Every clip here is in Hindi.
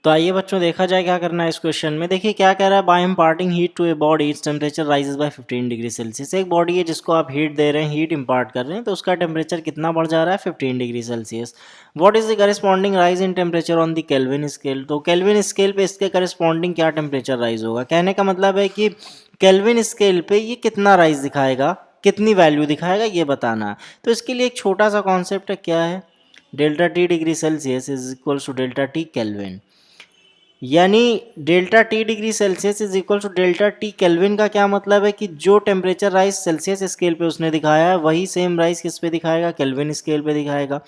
तो आइए बच्चों देखा जाए क्या करना है इस क्वेश्चन में। देखिए क्या कह रहा है, by imparting heat to a body its temperature rises by 15 degree Celsius. एक बॉडी है जिसको आप हीट दे रहे हैं, हीट इम्पार्ट कर रहे हैं, तो उसका टेम्परेचर कितना बढ़ जा रहा है 15 degree Celsius. What is the corresponding rise in temperature on the kelvin scale. तो केल्विन स्केल पे इसके करस्पॉन्डिंग क्या टेम्परेचर राइज होगा। कहने का मतलब है कि केल्विन स्केल पे ये कितना राइज दिखाएगा, कितनी वैल्यू दिखाएगा, ये बताना है। तो इसके लिए एक छोटा सा कॉन्सेप्ट है, क्या है, delta T degree Celsius is equals to delta T kelvin. यानी delta T degree Celsius is equal to delta T kelvin का क्या मतलब है कि जो टेम्परेचर राइज सेल्सियस स्केल पे उसने दिखाया है वही सेम राइज किस पे दिखाएगा, केल्विन स्केल पे दिखाएगा।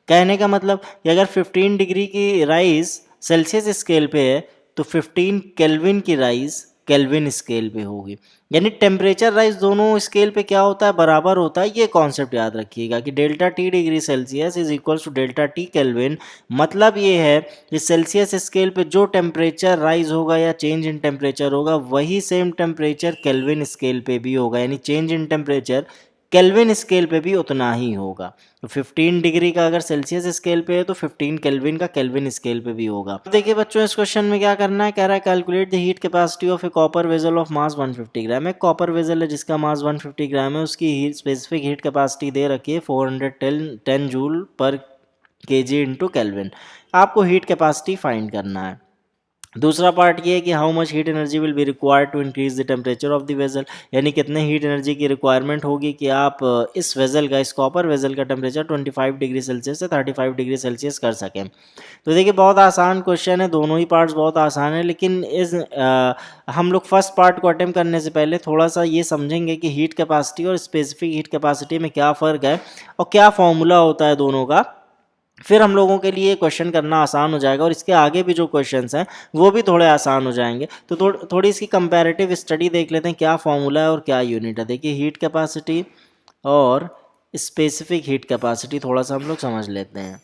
कहने का मतलब कि अगर 15 डिग्री की राइज सेल्सियस स्केल पे है तो 15 केल्विन की राइज केल्विन स्केल पे होगी। यानी टेम्परेचर राइज दोनों स्केल पे क्या होता है, बराबर होता है। ये कॉन्सेप्ट याद रखिएगा कि delta T degree Celsius is equal to delta T kelvin. मतलब ये है कि सेल्सियस स्केल पे जो टेम्परेचर राइज होगा या चेंज इन टेम्परेचर होगा वही सेम टेम्परेचर केल्विन स्केल पे भी होगा। यानी change in temperature kelvin scale पे भी उतना ही होगा। तो 15 डिग्री का अगर सेल्सियस स्केल पे है तो 15 केल्विन का केल्विन स्केल पे भी होगा। अब देखिए बच्चों इस क्वेश्चन में क्या करना है, कह रहा है calculate the heat capacity of A copper vessel of mass 150 ग्राम। एक कॉपर वेजल है जिसका मास 150 ग्राम है, उसकी स्पेसिफिक हीट कैपेसिटी दे रखी है 410 joule per kg into kelvin. आपको हीट कैपेसिटी फाइंड करना है। दूसरा पार्ट ये है कि how much heat energy will be required to increase the temperature of the vessel. यानी कितने हीट एनर्जी की रिक्वायरमेंट होगी कि आप इस वेजल का, इस कॉपर वेजल का टेम्परेचर 25 डिग्री सेल्सियस से 35 डिग्री सेल्सियस कर सकें। तो देखिए बहुत आसान क्वेश्चन है, दोनों ही पार्ट्स बहुत आसान है, लेकिन हम लोग फर्स्ट पार्ट को अटेम्प्ट करने से पहले थोड़ा सा ये समझेंगे कि हीट कैपेसिटी और स्पेसिफिक हीट कैपेसिटी में क्या फ़र्क है और क्या फॉर्मूला होता है दोनों का। फिर हम लोगों के लिए क्वेश्चन करना आसान हो जाएगा और इसके आगे भी जो क्वेश्चंस हैं वो भी थोड़े आसान हो जाएंगे। तो थोड़ी इसकी कंपैरेटिव स्टडी देख लेते हैं, क्या फॉर्मूला है और क्या यूनिट है। देखिए हीट कैपेसिटी और स्पेसिफिक हीट कैपेसिटी थोड़ा सा हम लोग समझ लेते हैं।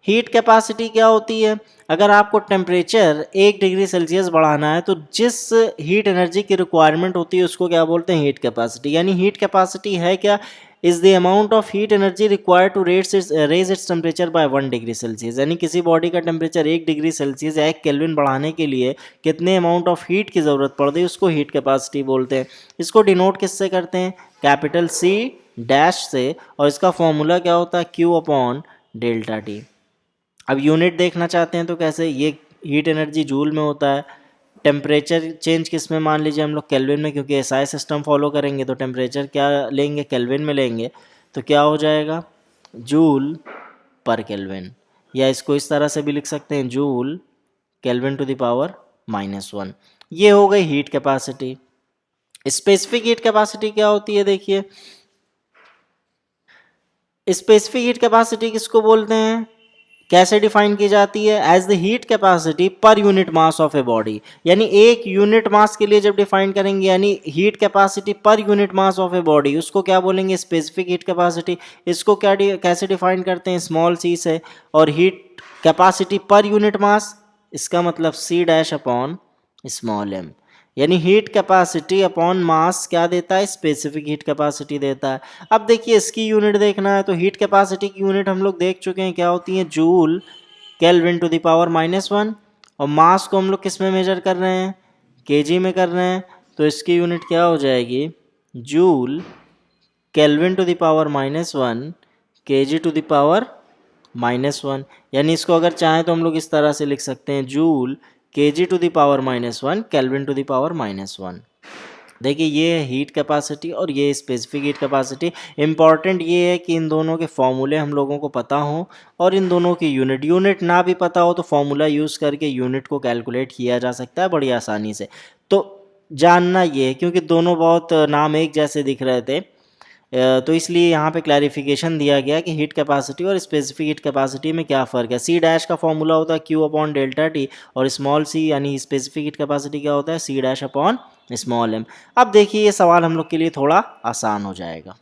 हीट कैपेसिटी क्या होती है, अगर आपको टेम्परेचर 1 डिग्री सेल्सियस बढ़ाना है तो जिस हीट एनर्जी की रिक्वायरमेंट होती है उसको क्या बोलते हैं, हीट कैपेसिटी। यानी हीट कैपेसिटी है क्या, is the amount of heat energy required to raise its temperature by 1 degree Celsius. यानी किसी बॉडी का टेम्परेचर 1 डिग्री सेल्सियस या 1 केल्विन बढ़ाने के लिए कितने अमाउंट ऑफ हीट की ज़रूरत पड़ रही है उसको हीट कैपेसिटी बोलते हैं। इसको डिनोट किससे करते हैं, कैपिटल सी डैश से, और इसका फॉर्मूला क्या होता है, क्यू अपॉन डेल्टा टी। अब यूनिट देखना चाहते हैं तो कैसे, ये हीट एनर्जी जूल में होता है, टेम्परेचर चेंज किस में मान लीजिए हम लोग केल्विन में, क्योंकि एसआई सिस्टम फॉलो करेंगे तो टेम्परेचर क्या लेंगे, केल्विन में लेंगे, तो क्या हो जाएगा, जूल पर केल्विन। या इसको इस तरह से भी लिख सकते हैं, joule kelvin to the power -1। ये हो गई heat capacity. Specific heat capacity क्या होती है, देखिए स्पेसिफिक हीट कैपेसिटी किसको बोलते हैं, कैसे डिफाइन की जाती है, as the heat capacity per unit mass of a body. यानी एक यूनिट मास के लिए जब डिफाइन करेंगे, यानी heat capacity per unit mass of a body, उसको क्या बोलेंगे, स्पेसिफिक हीट कैपेसिटी। इसको क्या कैसे डिफाइन करते हैं, स्मॉल सी से, और heat capacity per unit mass, इसका मतलब C dash upon small M. यानी हीट कैपेसिटी अपॉन मास क्या देता है, स्पेसिफिक हीट कैपेसिटी देता है। अब देखिए इसकी यूनिट देखना है तो हीट कैपेसिटी की यूनिट हम लोग देख चुके हैं क्या होती है, joule kelvin to the power -1, और मास को हम लोग किस में मेजर कर रहे हैं, केजी में कर रहे हैं, तो इसकी यूनिट क्या हो जाएगी, joule kelvin to the power -1 KG to the power -1। यानी इसको अगर चाहें तो हम लोग इस तरह से लिख सकते हैं, joule KG to the power -1 kelvin to the power -1। देखिए ये है हीट कैपेसिटी और ये स्पेसिफिक हीट कैपेसिटी। इंपॉर्टेंट ये है कि इन दोनों के फॉर्मूले हम लोगों को पता हों और इन दोनों की यूनिट ना भी पता हो तो फॉर्मूला यूज़ करके यूनिट को कैलकुलेट किया जा सकता है बड़ी आसानी से। तो जानना ये है, क्योंकि दोनों बहुत नाम एक जैसे दिख रहे थे, तो इसलिए यहाँ पे क्लैरिफिकेशन दिया गया कि हीट कैपेसिटी और स्पेसिफिक हीट कैपेसिटी में क्या फ़र्क है। सी डैश का फॉर्मूला होता है क्यू अपॉन डेल्टा टी, और स्मॉल सी यानी स्पेसिफिक हीट कैपेसिटी क्या होता है, C dash upon small M. अब देखिए ये सवाल हम लोग के लिए थोड़ा आसान हो जाएगा,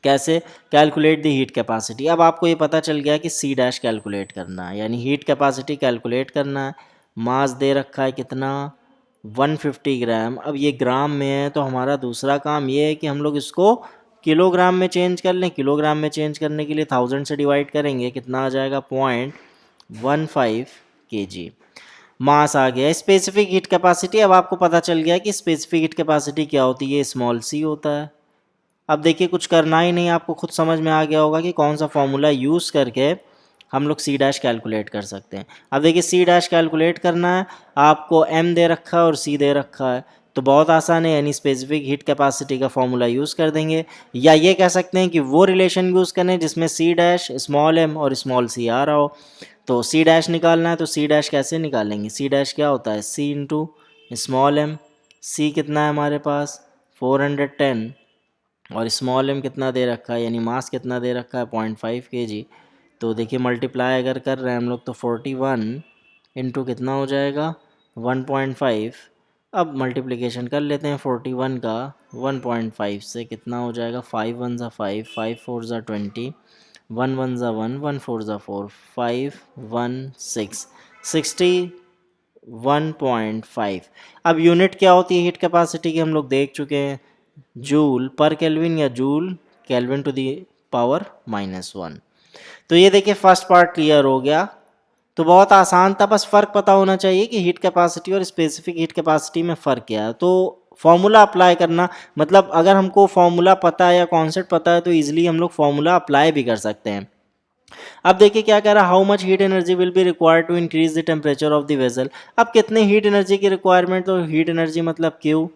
कैसे, कैलकुलेट द हीट कैपेसिटी। अब आपको ये पता चल गया कि सी डैश कैलकुलेट करना है, यानी हीट कैपेसिटी कैलकुलेट करना है। मास दे रखा है कितना, 150 ग्राम। अब ये ग्राम में है तो हमारा दूसरा काम ये है कि हम लोग इसको किलोग्राम में चेंज कर लें। किलोग्राम में चेंज करने के लिए 1000 से डिवाइड करेंगे, कितना आ जाएगा, 0.15 kg। मास आ गया। स्पेसिफिक हीट कैपेसिटी, अब आपको पता चल गया कि स्पेसिफिक हीट कैपेसिटी क्या होती है, स्मॉल सी होता है। अब देखिए कुछ करना ही नहीं, आपको खुद समझ में आ गया होगा कि कौन सा फॉर्मूला यूज़ करके हम लोग सी डैश कैलकुलेट कर सकते हैं। अब देखिए सी डैश कैलकुलेट करना है, आपको एम दे रखा है और सी दे रखा है, तो बहुत आसान है, यानी स्पेसिफिक हीट कैपेसिटी का फॉर्मूला यूज़ कर देंगे, या ये कह सकते हैं कि वो रिलेशन यूज़ करें जिसमें सी डैश, स्मॉल एम और स्मॉल सी आ रहा हो। तो सी डैश निकालना है, तो सी डैश कैसे निकालेंगे, सी डैश क्या होता है, सी इंटू स्मॉल एम। सी कितना है हमारे पास 410, और स्मॉल एम कितना दे रखा है, यानी मास कितना दे रखा है 0.5 kg। तो देखिए मल्टीप्लाई अगर कर रहे हैं हम लोग तो 41 इंटू कितना हो जाएगा 1.5। अब मल्टीप्लिकेशन कर लेते हैं 41 का 1.5 से, कितना हो जाएगा 5 1 ज़ा 5, 5 4 ज़ा 20, 1 1 ज़ा 1, 1 4 ज़ा 4, 5 1 6, 61.5। अब यूनिट क्या होती है हीट कैपेसिटी की हम लोग देख चुके हैं, जूल पर केल्विन या joule kelvin to the power -1। तो ये देखिए फर्स्ट पार्ट क्लियर हो गया। तो बहुत आसान था, बस फ़र्क पता होना चाहिए कि हीट कैपेसिटी और स्पेसिफिक हीट कैपेसिटी में फ़र्क क्या है। तो फॉर्मूला अप्लाई करना, मतलब अगर हमको फॉर्मूला पता है या कॉन्सेप्ट पता है तो ईजिली हम लोग फॉर्मूला अप्लाई भी कर सकते हैं। अब देखिए क्या कह रहा है, how much heat energy will be required to increase the temperature of the vessel. अब कितने हीट एनर्जी की रिक्वायरमेंट, तो हीट एनर्जी मतलब क्यू,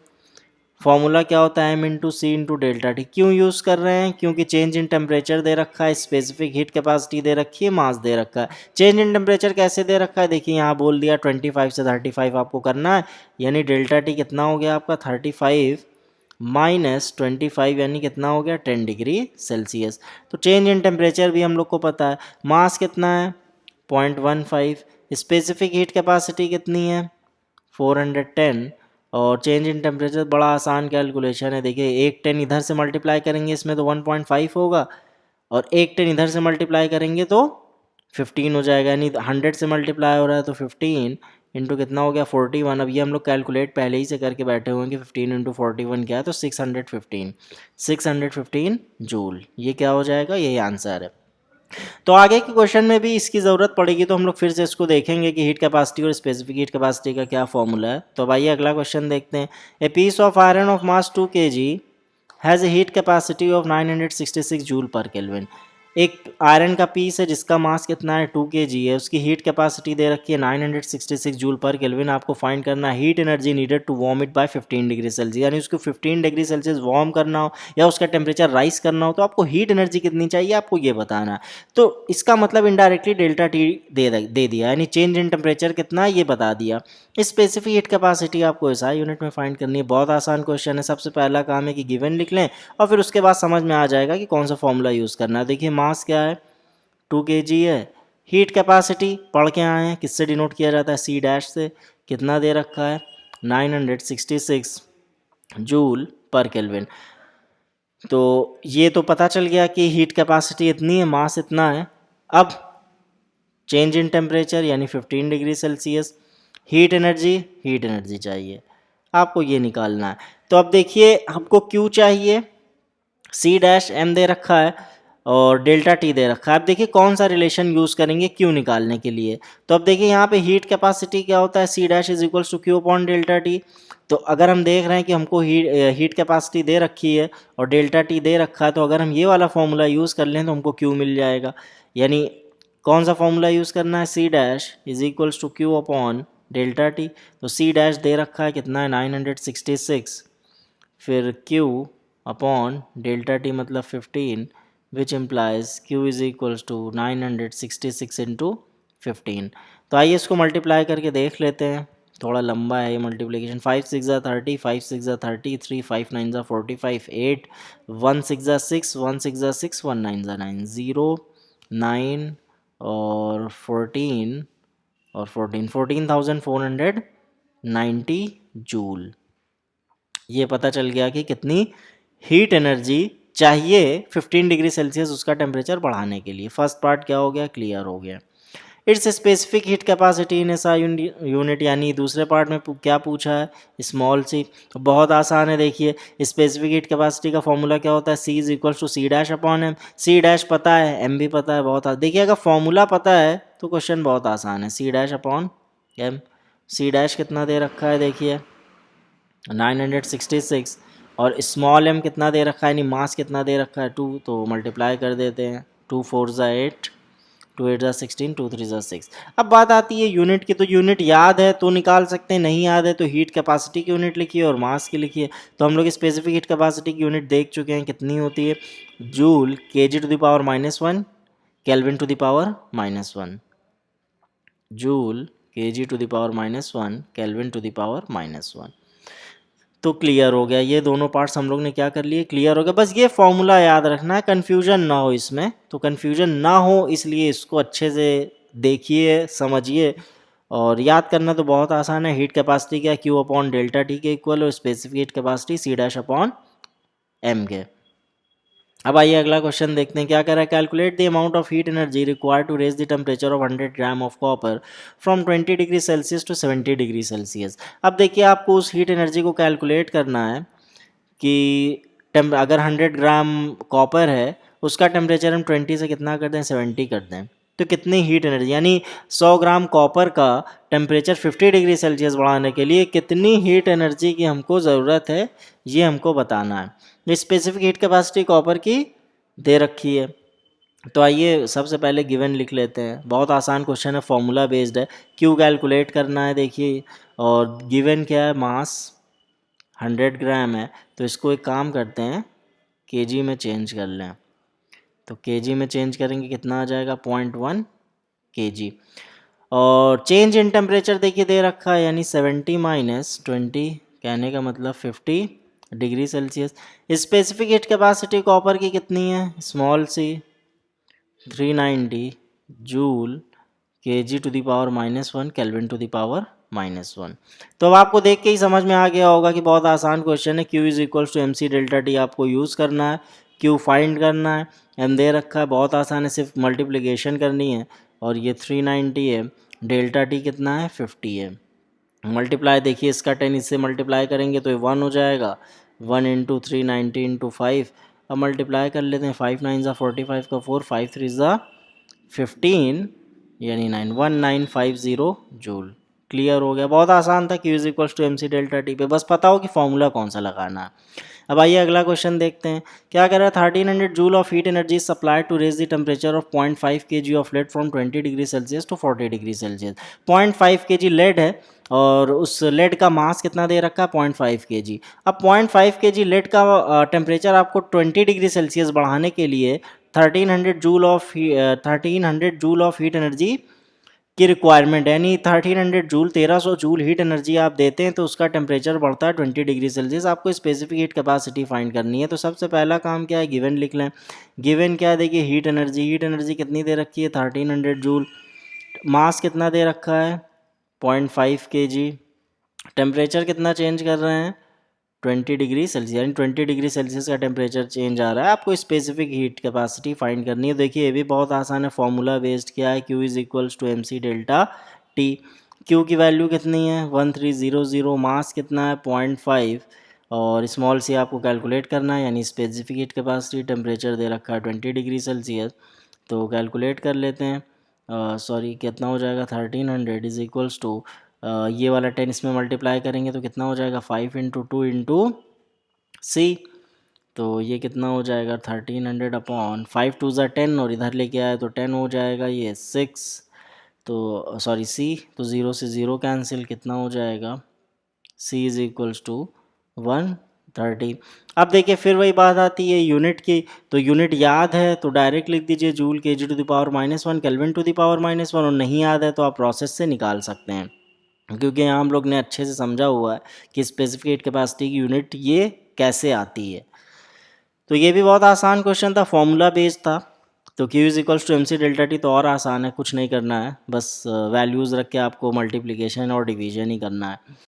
फॉर्मूला क्या होता है M into C into delta T. क्यों यूज़ कर रहे हैं, क्योंकि चेंज इन टेम्परेचर दे रखा है, स्पेसिफिक हीट कैपेसिटी दे रखी है, मास दे रखा है। चेंज इन टेम्परेचर कैसे दे रखा है, देखिए यहाँ बोल दिया 25 से 35 आपको करना है, यानी डेल्टा टी कितना हो गया आपका 35 माइनस 25, यानी कितना हो गया 10 डिग्री सेल्सियस। तो चेंज इन टेम्परेचर भी हम लोग को पता है। मास कितना है 0.15, स्पेसिफिक हीट कैपेसिटी कितनी है 410, और चेंज इन टेम्परेचर बड़ा आसान कैलकुलेशन है। देखिए एक 10 इधर से मल्टीप्लाई करेंगे इसमें तो 1.5 होगा, और एक 10 इधर से मल्टीप्लाई करेंगे तो 15 हो जाएगा, यानी 100 से मल्टीप्लाई हो रहा है तो 15 इंटू कितना हो गया 41। अब ये हम लोग कैलकुलेट पहले ही से करके बैठे हुए हैं कि 15 इंटू 41 क्या है, तो 615 जूल, ये क्या हो जाएगा, यही आंसर है। तो आगे के क्वेश्चन में भी इसकी ज़रूरत पड़ेगी, तो हम लोग फिर से इसको देखेंगे कि हीट कैपेसिटी और स्पेसिफिक हीट कैपेसिटी का क्या फॉर्मूला है। तो भाई अगला क्वेश्चन देखते हैं। A piece of iron of mass 2 kg has a heat capacity of 966 joule per kelvin. एक आयरन का पीस है जिसका मास कितना है 2 kg है, उसकी हीट कैपेसिटी दे रखी है 966 जूल पर केल्विन। आपको फाइंड करना है heat energy needed to warm it by 15 degree Celsius, यानी उसको 15 डिग्री सेल्सियस वार्म करना हो या उसका टेम्परेचर राइज करना हो तो आपको हीट एनर्जी कितनी चाहिए आपको ये बताना है। तो इसका मतलब इनडायरेक्टली डेल्टा टी दे दिया, यानी चेंज इन टेम्परेचर कितना है ये बता दिया। स्पेसिफिक हीट कैपेसिटी आपको एसआई यूनिट में फाइंड करनी है। बहुत आसान क्वेश्चन है। सबसे पहला काम है कि गिवन लिख लें और फिर उसके बाद समझ में आ जाएगा कि कौन सा फॉर्मूला यूज़ करना है। देखिए मास क्या है 2 kg है, हीट कैपेसिटी पढ़ के आए हैं किससे डिनोट किया जाता है, सी डैश से, कितना दे रखा है 966 जूल पर केल्विन। तो ये तो पता चल गया कि हीट कैपेसिटी इतनी है, मास इतना है। अब चेंज इन टेम्परेचर यानी 15 डिग्री सेल्सियस, हीट एनर्जी चाहिए आपको, ये निकालना है। तो अब देखिए हमको क्यू चाहिए, सी डैश एम दे रखा है और डेल्टा टी दे रखा है। अब देखिए कौन सा रिलेशन यूज़ करेंगे क्यू निकालने के लिए। तो अब देखिए यहाँ पे हीट कैपेसिटी क्या होता है, C dash is equals to Q upon delta T. तो अगर हम देख रहे हैं कि हमको हीट कैपेसिटी दे रखी है और डेल्टा टी दे रखा है, तो अगर हम ये वाला फॉर्मूला यूज़ कर लें तो हमको क्यू मिल जाएगा। यानी कौन सा फॉर्मूला यूज़ करना है, C dash is equals to Q upon delta T. तो सी डैश दे रखा है कितना है 966, फिर क्यू अपॉन डेल्टा टी मतलब 15, which implies Q is equals to 966 into 15। तो आइए इसको मल्टीप्लाई करके देख लेते हैं, थोड़ा लंबा है ये मल्टीप्लिकेशन। 5 6 ज़ा 30, 5 6 ज़ा 33, 5 9 ज़ा 45, 8 1 6 ज़ा 6, 1 6 ज़ा 6, 1 9 ज़ा 9, 0 9 और 14 और 14,490 जूल। ये पता चल गया कि कितनी हीट एनर्जी चाहिए 15 डिग्री सेल्सियस उसका टेम्परेचर बढ़ाने के लिए। फर्स्ट पार्ट क्या हो गया, क्लियर हो गया। It's specific heat capacity in SI unit, यानी दूसरे पार्ट में क्या पूछा है, स्मॉल सी। बहुत आसान है, देखिए स्पेसिफिक हीट कैपेसिटी का फॉर्मूला क्या होता है, C is equal to C dash upon M. C dash पता है, एम भी पता है, बहुत देखिए अगर फॉर्मूला पता है तो क्वेश्चन बहुत आसान है। C dash upon M, C dash कितना दे रखा है देखिए 966, और स्मॉल एम कितना दे रखा है, यानी मास कितना दे रखा है 2, तो मल्टीप्लाई कर देते हैं, 2 4 ज़ा 8, 2 8 ज़ा 16, 2 3 ज़ा 6। अब बात आती है यूनिट की, तो यूनिट याद है तो निकाल सकते हैं, नहीं याद है तो हीट कैपेसिटी की यूनिट लिखिए और मास की लिखिए। तो हम लोग स्पेसिफिक हीट कैपेसिटी की यूनिट देख चुके हैं, कितनी होती है, joule KG to the power -1 kelvin to the power -1, joule KG to the power -1 kelvin to the power -1। तो क्लियर हो गया, ये दोनों पार्ट्स हम लोग ने क्या कर लिए, क्लियर हो गया। बस ये फॉर्मूला याद रखना है, कन्फ्यूजन ना हो इसमें, तो कन्फ्यूजन ना हो इसलिए इसको अच्छे से देखिए समझिए, और याद करना तो बहुत आसान है। हीट कैपेसिटी क्या, क्यू अपॉन डेल्टा टी के इक्वल, और specific heat capacity C dash upon M के। अब आइए अगला क्वेश्चन देखते हैं, क्या कह रहा है, calculate the amount of heat energy required to raise the temperature of 100 gram of copper from 20 degree Celsius to 70 degree Celsius. अब देखिए आपको उस हीट एनर्जी को कैलकुलेट करना है कि अगर 100 ग्राम कॉपर है उसका टेम्परेचर हम 20 से कितना कर दें, 70 कर दें, तो कितनी हीट एनर्जी, यानी 100 ग्राम कॉपर का टेम्परेचर 50 डिग्री सेल्सियस बढ़ाने के लिए कितनी हीट एनर्जी की हमको ज़रूरत है, ये हमको बताना है। स्पेसिफिक हीट कैपेसिटी कॉपर की दे रखी है, तो आइए सबसे पहले गिवन लिख लेते हैं। बहुत आसान क्वेश्चन है, फॉर्मूला बेस्ड है। क्यू कैलकुलेट करना है देखिए, और गिवन क्या है, मास 100 ग्राम है, तो इसको एक काम करते हैं केजी में चेंज कर लें, तो केजी में चेंज करेंगे कितना आ जाएगा 0.1 केजी। और चेंज इन टेम्परेचर देखिए दे रखा है, यानी 70 - 20 कहने का मतलब 50 degree Celsius. Specific heat capacity copper की कितनी है, small C 390 joule KG to the power -1 kelvin to the power -1। तो अब आपको देख के ही समझ में आ गया होगा कि बहुत आसान क्वेश्चन है। Q is equals to M C delta T आपको यूज़ करना है, क्यू फाइंड करना है, एम दे रखा है, बहुत आसान है, सिर्फ मल्टीप्लिकेशन करनी है, और ये 390 है, डेल्टा टी कितना है 50 है, मल्टीप्लाई देखिए इसका 10 इससे मल्टीप्लाई करेंगे तो ये 1 हो जाएगा, 1 इंटू 390 इंटू 5, अब मल्टीप्लाई कर लेते हैं, 5 9 ज़ा 45 का 4, 5 3 ज़ा 15 यानी 91950 जूल। क्लियर हो गया, बहुत आसान था। Q is equals to M C delta T पे बस पता हो कि फॉर्मूला कौन सा लगाना है। अब आइए अगला क्वेश्चन देखते हैं, क्या कह रहा है, 1300 joule of heat energy supplied to raise the temperature of 0.5 kg of lead from 20 degree Celsius to 40 degree Celsius. 0.5 kg lead है, और उस लेड का मास कितना दे रखा है 0.5 kg। अब 0.5 kg लेड का टेम्परेचर आपको 20 डिग्री सेल्सियस बढ़ाने के लिए 1300 जूल ऑफ हीट एनर्जी की रिक्वायरमेंट है, यानी 1300 जूल 1300 जूल हीट एनर्जी आप देते हैं तो उसका टेम्परेचर बढ़ता है 20 डिग्री सेल्सियस। आपको स्पेसिफिक हीट कैपेसिटी फाइंड करनी है, तो सबसे पहला काम क्या है, गिवन लिख लें। गिवन क्या है देखिए, हीट एनर्जी कितनी दे रखी है 1300 जूल, मास कितना दे रखा है 0.5 kg, टेम्परेचर कितना चेंज कर रहे हैं 20 डिग्री सेल्सियस, यानी 20 डिग्री सेल्सियस का टेम्परेचर चेंज आ रहा है। आपको स्पेसिफिक हीट कैपेसिटी फाइंड करनी है। देखिए ये भी बहुत आसान है, फॉर्मूला बेस्ड क्या है, Q is equals to M C delta T. Q की वैल्यू कितनी है 1300, मास कितना है 0.5, और स्मॉल सी आपको कैलकुलेट करना है, यानी स्पेसिफिक हीट कैपेसिटी, टेम्परेचर दे रखा है 20 डिग्री सेल्सियस, तो कैलकुलेट कर लेते हैं। सॉरी कितना हो जाएगा 1300 इज इक्वल्स टू, ये वाला 10 इसमें मल्टीप्लाई करेंगे तो कितना हो जाएगा 5 इंटू 2 इंटू सी, तो ये कितना हो जाएगा 1300 अपॉन 5 2 ज़ा 10, और इधर लेके आए तो 10 हो जाएगा, ये 6, तो सॉरी सी, तो 0 से 0 कैंसिल, कितना हो जाएगा सी इज इक्वल्स टू 130। अब देखिए फिर वही बात आती है यूनिट की, तो यूनिट याद है तो डायरेक्ट लिख दीजिए joule KG to the power -1 kelvin to the power -1, और नहीं याद है तो आप प्रोसेस से निकाल सकते हैं, क्योंकि यहाँ हम लोग ने अच्छे से समझा हुआ है कि स्पेसिफिक हीट कैपेसिटी की यूनिट ये कैसे आती है। तो ये भी बहुत आसान क्वेश्चन था, फॉर्मूला बेस्ड था। तो Q is equals to M C delta T तो और आसान है, कुछ नहीं करना है, बस वैल्यूज़ रख के आपको मल्टीप्लिकेशन और डिवीजन ही करना है।